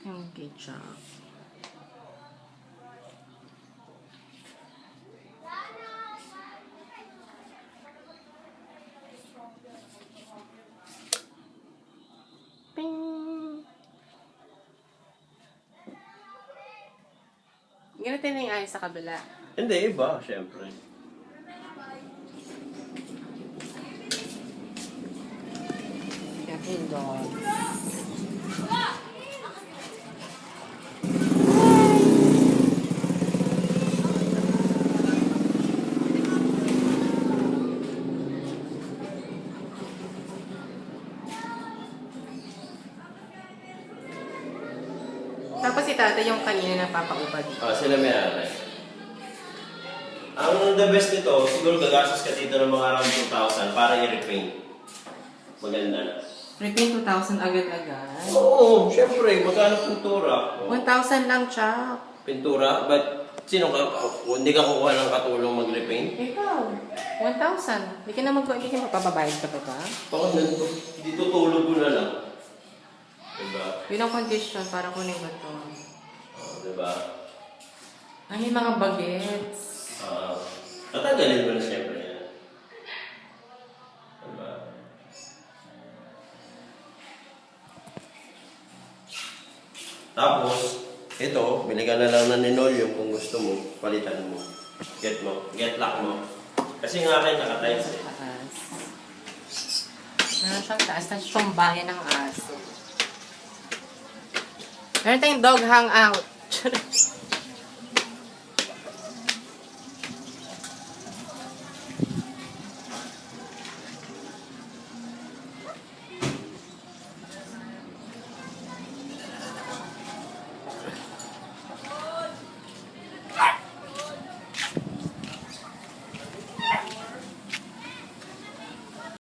Yung ketchup. Ping! Ganito na yung ayos sa kabila. Hindi, iba, syempre. Yakin dog. Tapos si tata yung kanina napapaupa dito. Sila may ari. Ang the best nito, siguro gagastos ka dito ng mga around 2,000 para i-repaint. Maganda na. Repaint 2,000 agad-agad. Oo, syempre, magkano pintura? 1,000 lang, Chak. Pintura? But, sino ka? Hindi ka kukuha ng katulong mag-repaint? Ikaw, 1,000. Hindi ka na hindi ka magpapabayad ka pa ba? Baka nandito, dito tulog ko na lang. Diba? Yun ang condition para kunin ko to. Diba? Ay, yung mga bagets. Tatagalin mo na syempre yan. Diba? Tapos, ito, bili ka na lang ng linoleum kung gusto mo, palitan mo. Get lock mo. Kasi nga akin nakatiles eh. Taas. Meron siyang taas na siyang bayan ng aso. Meron tayong dog hangout.